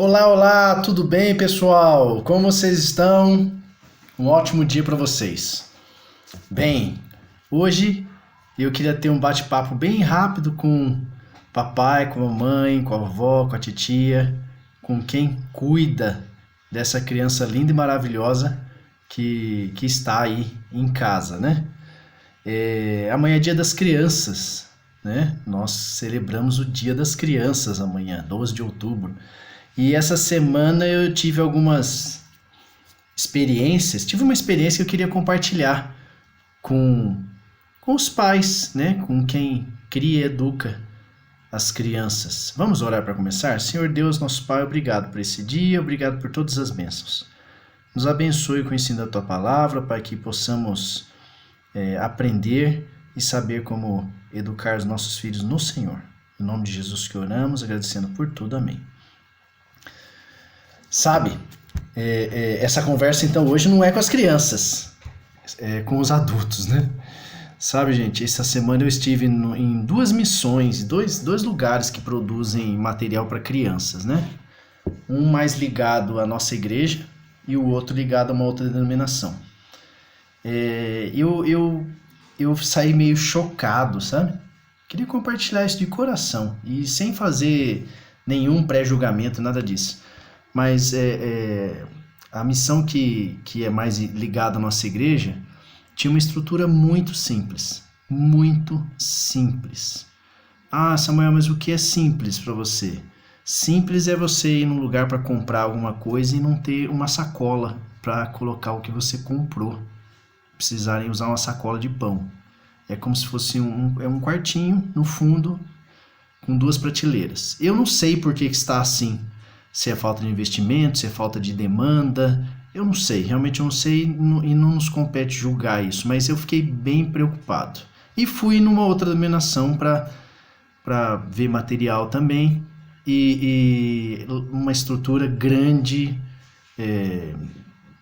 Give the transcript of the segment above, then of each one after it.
Olá, olá, tudo bem, pessoal? Como vocês estão? Um ótimo dia para vocês. Bem, hoje eu queria ter um bate-papo bem rápido com o papai, com a mamãe, com a vovó, com a titia, com quem cuida dessa criança linda e maravilhosa que está aí em casa, né? Amanhã é dia das crianças, né? Nós celebramos o Dia das Crianças amanhã, 12 de outubro. E essa semana eu tive algumas experiências. Tive uma experiência que eu queria compartilhar com, com os pais, né? Com quem cria e educa as crianças. Vamos orar para começar? Senhor Deus, nosso Pai, obrigado por esse dia, obrigado por todas as bênçãos. Nos abençoe com o ensino da Tua Palavra, para que possamos aprender e saber como educar os nossos filhos no Senhor. Em nome de Jesus que oramos, agradecendo por tudo. Amém. Sabe, essa conversa então hoje não é com as crianças, é com os adultos, né? Sabe, gente, essa semana eu estive em duas missões, dois lugares que produzem material para crianças, né? Um mais ligado à nossa igreja e o outro ligado a uma outra denominação. Eu saí meio chocado, sabe? Queria compartilhar isso de coração e sem fazer nenhum pré-julgamento, nada disso. Mas a missão que é mais ligada à nossa igreja tinha uma estrutura muito simples. Muito simples. Ah, Samuel, mas o que é simples para você? Simples é você ir num lugar para comprar alguma coisa e não ter uma sacola para colocar o que você comprou. Precisarem usar uma sacola de pão. É como se fosse um quartinho no fundo com duas prateleiras. Eu não sei por que está assim. Se é falta de investimento, se é falta de demanda, eu não sei, realmente eu não sei e não nos compete julgar isso, mas eu fiquei bem preocupado. E fui numa outra denominação para ver material também e uma estrutura grande,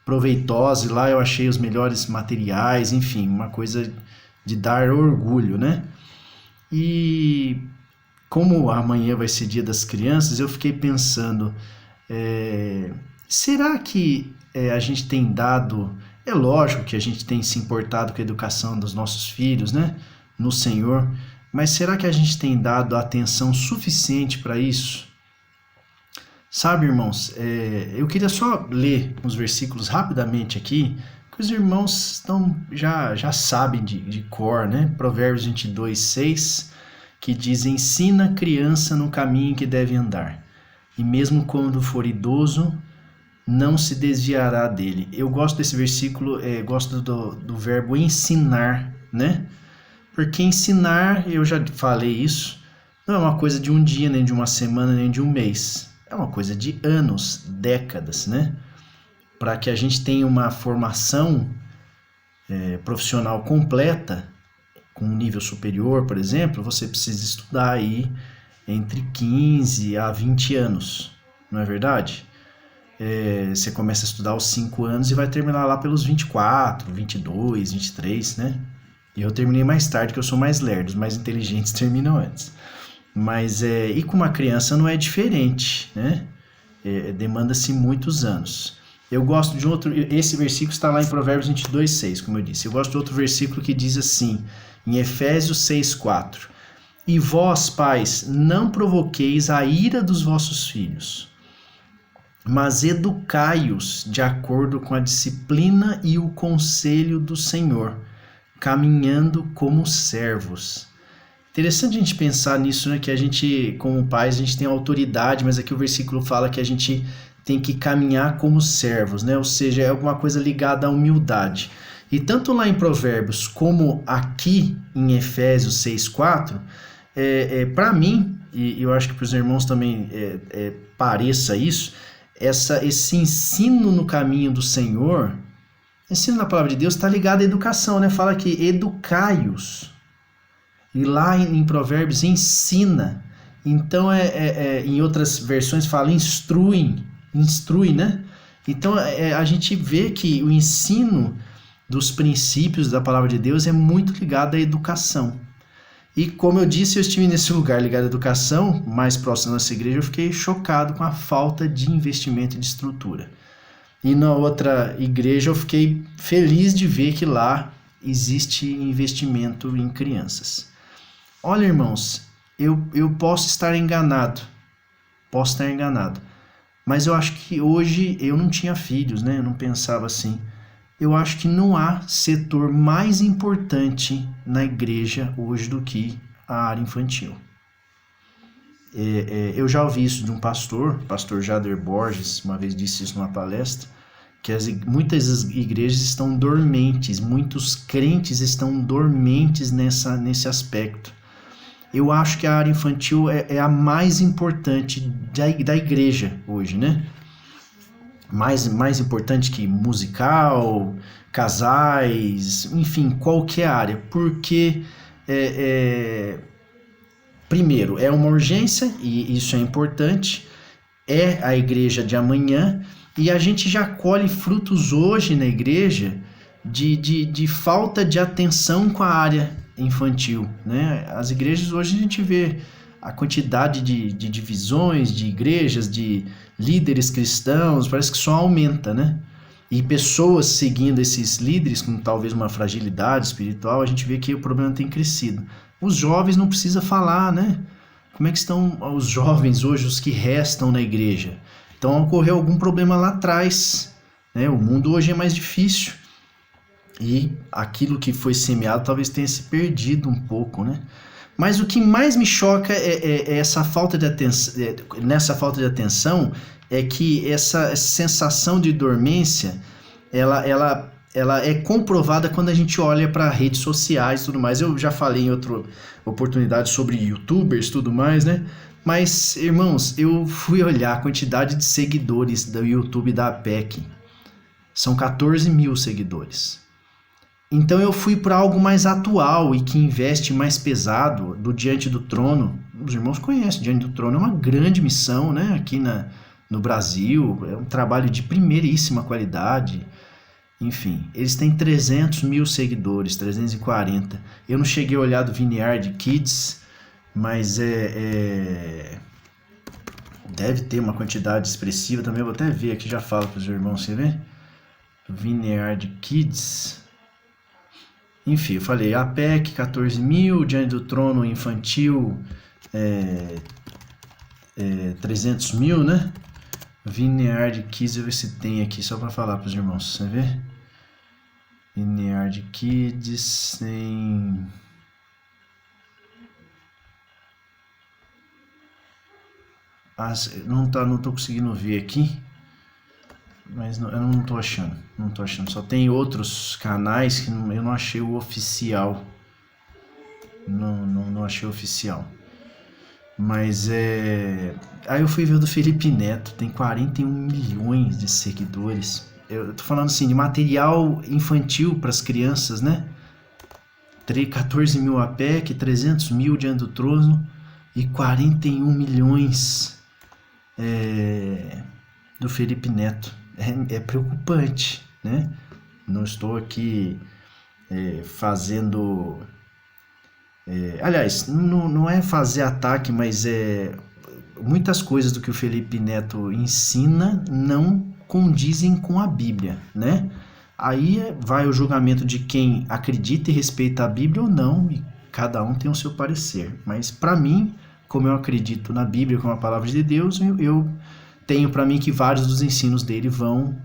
proveitosa, e lá eu achei os melhores materiais, enfim, uma coisa de dar orgulho, né? E como amanhã vai ser Dia das Crianças, eu fiquei pensando, será que a gente tem dado... É lógico que a gente tem se importado com a educação dos nossos filhos, né? No Senhor, mas será que a gente tem dado atenção suficiente para isso? Sabe, irmãos, eu queria só ler uns versículos rapidamente aqui, que os irmãos já sabem de cor, né? Provérbios 22, 6... que diz: ensina a criança no caminho que deve andar, e mesmo quando for idoso, não se desviará dele. Eu gosto desse versículo, gosto do verbo ensinar, né? Porque ensinar, eu já falei isso, não é uma coisa de um dia, nem de uma semana, nem de um mês. É uma coisa de anos, décadas, né? Para que a gente tenha uma formação profissional completa, com um nível superior, por exemplo, você precisa estudar aí entre 15 a 20 anos, não é verdade? Você começa a estudar aos 5 anos e vai terminar lá pelos 24, 22, 23, né? E eu terminei mais tarde, que eu sou mais lerdo, os mais inteligentes terminam antes. Mas, e com uma criança não é diferente, né? Demanda-se muitos anos. Eu gosto de outro, esse versículo está lá em Provérbios 22, 6, como eu disse. Eu gosto de outro versículo que diz assim, em Efésios 6, 4. E vós, pais, não provoqueis a ira dos vossos filhos, mas educai-os de acordo com a disciplina e o conselho do Senhor, caminhando como servos. Interessante a gente pensar nisso, né? Que a gente, como pais, a gente tem autoridade, mas aqui o versículo fala que a gente tem que caminhar como servos, né? Ou seja, é alguma coisa ligada à humildade. E tanto lá em Provérbios como aqui em Efésios 6,4, para mim, e eu acho que para os irmãos também pareça isso, esse ensino no caminho do Senhor, ensino na palavra de Deus está ligado à educação, né? Fala que educai-os. E lá em Provérbios ensina. Então, em outras versões fala instrui, né? Então, a gente vê que o ensino dos princípios da palavra de Deus é muito ligado à educação. E como eu disse, eu estive nesse lugar ligado à educação, mais próximo da nossa igreja, eu fiquei chocado com a falta de investimento e de estrutura. E na outra igreja eu fiquei feliz de ver que lá existe investimento em crianças. Olha, irmãos, eu posso estar enganado, mas eu acho que hoje eu não tinha filhos, né? Eu não pensava assim. Eu acho que não há setor mais importante na igreja hoje do que a área infantil. Eu já ouvi isso de um pastor Jader Borges, uma vez disse isso numa palestra, que muitas igrejas estão dormentes, muitos crentes estão dormentes nesse aspecto. Eu acho que a área infantil é a mais importante da igreja hoje, né? Mais importante que musical, casais, enfim, qualquer área, porque primeiro, é uma urgência, e isso é importante, é a igreja de amanhã, e a gente já colhe frutos hoje na igreja de falta de atenção com a área infantil, né? As igrejas hoje a gente vê a quantidade de divisões, de igrejas, de líderes cristãos, parece que só aumenta, né? E pessoas seguindo esses líderes com talvez uma fragilidade espiritual, a gente vê que o problema tem crescido. Os jovens não precisa falar, né? Como é que estão os jovens hoje, os que restam na igreja? Então ocorreu algum problema lá atrás, né? O mundo hoje é mais difícil e aquilo que foi semeado talvez tenha se perdido um pouco, né? Mas o que mais me choca é essa falta de atenção, nessa falta de atenção, é que essa sensação de dormência, ela é comprovada quando a gente olha para redes sociais e tudo mais. Eu já falei em outra oportunidade sobre youtubers e tudo mais, né? Mas, irmãos, eu fui olhar a quantidade de seguidores do YouTube da APEC. São 14 mil seguidores. Então eu fui para algo mais atual e que investe mais pesado, do Diante do Trono. Os irmãos conhecem, Diante do Trono é uma grande missão, né? Aqui no Brasil, é um trabalho de primeiríssima qualidade. Enfim, eles têm 300 mil seguidores, 340. Eu não cheguei a olhar do Vineyard Kids, mas deve ter uma quantidade expressiva também. Eu vou até ver aqui, já falo para os irmãos, você vê? Vineyard Kids. Enfim, eu falei, APEC 14 mil, Diante do Trono infantil 300 mil, né? Vineyard Kids, eu ver se tem aqui, só para falar para os irmãos, você vê? Vineyard Kids tem... não tô conseguindo ver aqui, mas eu não tô achando, só tem outros canais que eu não achei o oficial, não achei o oficial, mas aí eu fui ver o do Felipe Neto, tem 41 milhões de seguidores. Eu tô falando assim, de material infantil para as crianças, né? 14 mil APEC, 300 mil Diante do Trono e 41 milhões do Felipe Neto. É preocupante, né? Não estou aqui fazendo... aliás, não é fazer ataque, mas muitas coisas do que o Felipe Neto ensina não condizem com a Bíblia, né? Aí vai o julgamento de quem acredita e respeita a Bíblia ou não, e cada um tem o seu parecer. Mas para mim, como eu acredito na Bíblia como a palavra de Deus, eu tenho para mim que vários dos ensinos dele vão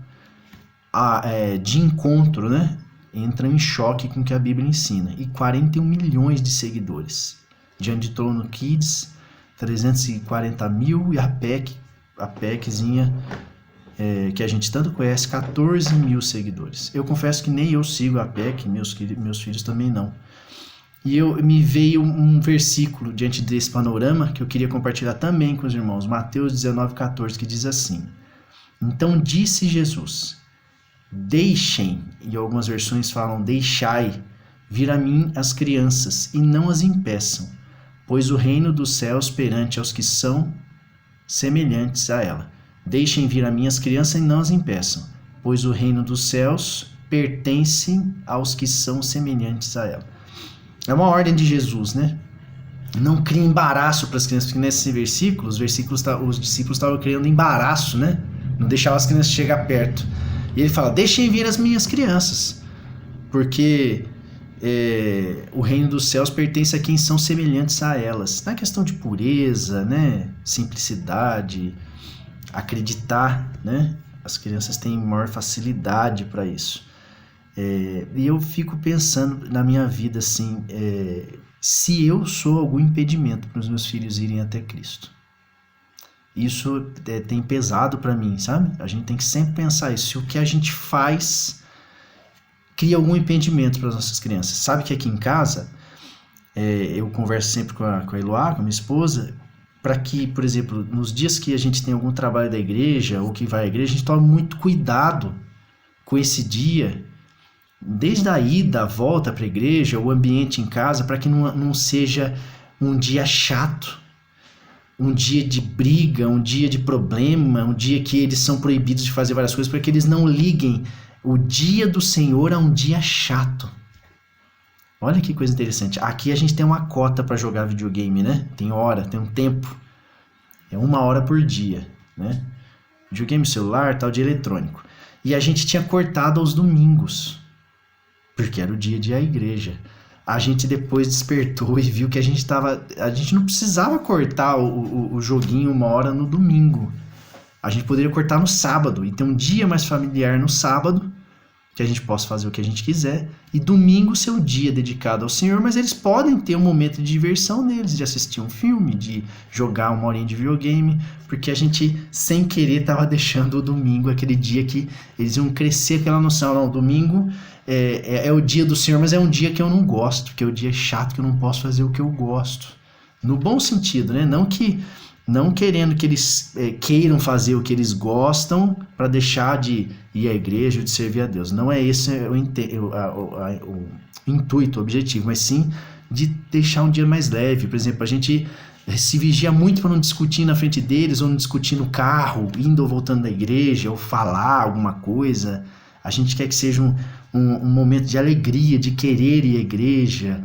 de encontro, né? Entram em choque com o que a Bíblia ensina. E 41 milhões de seguidores. Diante do Trono Kids, 340 mil, e a PECzinha, que a gente tanto conhece, 14 mil seguidores. Eu confesso que nem eu sigo a PEC, meus filhos também não. E me veio um versículo diante desse panorama que eu queria compartilhar também com os irmãos. Mateus 19,14, que diz assim: Então disse Jesus, deixem, e algumas versões falam deixai, vir a mim as crianças, e não as impeçam, pois o reino dos céus perante aos que são semelhantes a ela. Deixem vir a mim as crianças e não as impeçam, pois o reino dos céus pertence aos que são semelhantes a ela. É uma ordem de Jesus, né? não cria embaraço para as crianças, porque nesses versículos, os discípulos estavam criando embaraço, né? Não deixavam as crianças chegar perto. E ele fala, deixem vir as minhas crianças, porque o reino dos céus pertence a quem são semelhantes a elas. Na questão de pureza, né? Simplicidade, acreditar, né? As crianças têm maior facilidade para isso. E eu fico pensando na minha vida assim, se eu sou algum impedimento para os meus filhos irem até Cristo. Isso tem pesado para mim, sabe? A gente tem que sempre pensar isso. Se o que a gente faz cria algum impedimento para as nossas crianças. Sabe que aqui em casa, eu converso sempre com a Eloá, com a minha esposa, para que, por exemplo, nos dias que a gente tem algum trabalho da igreja ou que vai à igreja, a gente toma muito cuidado com esse dia, desde a ida, a volta para a igreja, o ambiente em casa, para que não seja um dia chato, um dia de briga, um dia de problema, um dia que eles são proibidos de fazer várias coisas, para que eles não liguem o dia do Senhor a um dia chato. Olha que coisa interessante. Aqui a gente tem uma cota para jogar videogame, né? Tem hora, tem um tempo. É 1 hora por dia, né? Videogame celular, tal, de eletrônico. E a gente tinha cortado aos domingos, porque era o dia de ir à igreja. A gente depois despertou e viu que a gente não precisava cortar o joguinho 1 hora no domingo. A gente poderia cortar no sábado e ter um dia mais familiar no sábado, que a gente possa fazer o que a gente quiser, e domingo ser o dia dedicado ao Senhor, mas eles podem ter um momento de diversão neles, de assistir um filme, de jogar 1 horinha de videogame, porque a gente, sem querer, estava deixando o domingo, aquele dia que eles iam crescer aquela noção, não, domingo é o dia do Senhor, mas é um dia que eu não gosto, que é o dia chato, que eu não posso fazer o que eu gosto. No bom sentido, né? Não querendo que eles queiram fazer o que eles gostam para deixar de ir à igreja ou de servir a Deus. Não é esse o intuito, o objetivo, mas sim de deixar um dia mais leve. Por exemplo, a gente se vigia muito para não discutir na frente deles, ou não discutir no carro, indo ou voltando da igreja, ou falar alguma coisa. A gente quer que seja um momento de alegria, de querer ir à igreja,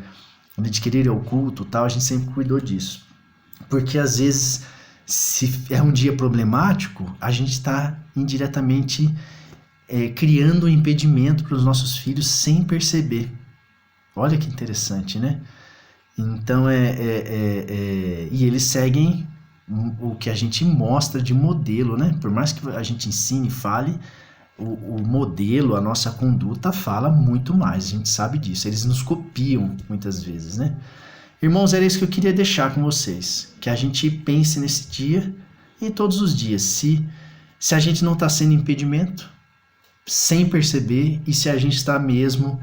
de querer ir ao culto e tal. A gente sempre cuidou disso. Porque às vezes, se é um dia problemático, a gente está indiretamente criando um impedimento para os nossos filhos sem perceber. Olha que interessante, né? Então, e eles seguem o que a gente mostra de modelo, né? Por mais que a gente ensine e fale, o modelo, a nossa conduta fala muito mais, a gente sabe disso. Eles nos copiam muitas vezes, né? Irmãos, era isso que eu queria deixar com vocês, que a gente pense nesse dia e todos os dias, se a gente não está sendo impedimento, sem perceber, e se a gente está mesmo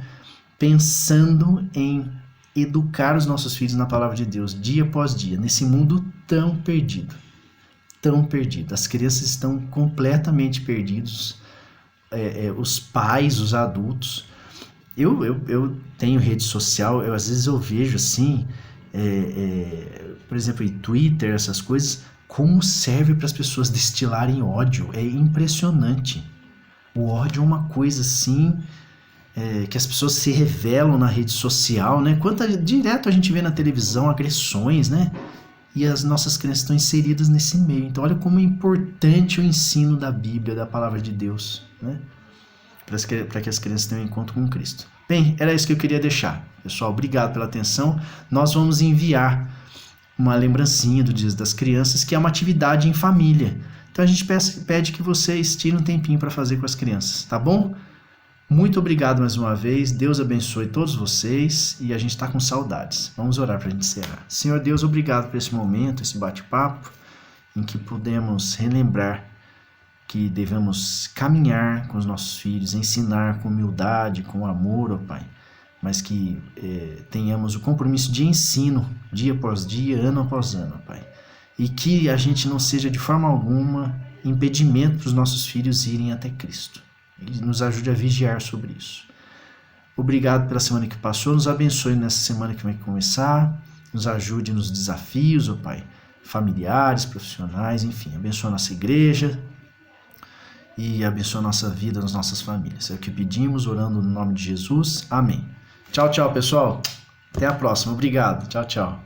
pensando em educar os nossos filhos na palavra de Deus, dia após dia, nesse mundo tão perdido, tão perdido. As crianças estão completamente perdidos, os pais, os adultos. Eu tenho rede social, às vezes eu vejo assim, por exemplo, em Twitter, essas coisas, como serve para as pessoas destilarem ódio. É impressionante. O ódio é uma coisa assim, que as pessoas se revelam na rede social, né? Direto a gente vê na televisão agressões, né? E as nossas crianças estão inseridas nesse meio. Então olha como é importante o ensino da Bíblia, da palavra de Deus, né? Para que as crianças tenham um encontro com Cristo. Bem, era isso que eu queria deixar. Pessoal, obrigado pela atenção. Nós vamos enviar uma lembrancinha do Dia das Crianças, que é uma atividade em família. Então a gente pede que vocês tirem um tempinho para fazer com as crianças, tá bom? Muito obrigado mais uma vez. Deus abençoe todos vocês e a gente está com saudades. Vamos orar para a gente encerrar. Senhor Deus, obrigado por esse momento, esse bate-papo, em que pudemos relembrar que devemos caminhar com os nossos filhos, ensinar com humildade, com amor, ó Pai, mas que tenhamos o compromisso de ensino, dia após dia, ano após ano, ó Pai, e que a gente não seja de forma alguma impedimento para os nossos filhos irem até Cristo, e nos ajude a vigiar sobre isso. Obrigado pela semana que passou, nos abençoe nessa semana que vai começar, nos ajude nos desafios, ó Pai, familiares, profissionais, enfim, abençoa a nossa igreja, e abençoa a nossa vida, as nossas famílias. É o que pedimos, orando no nome de Jesus. Amém. Tchau, tchau, pessoal. Até a próxima. Obrigado. Tchau, tchau.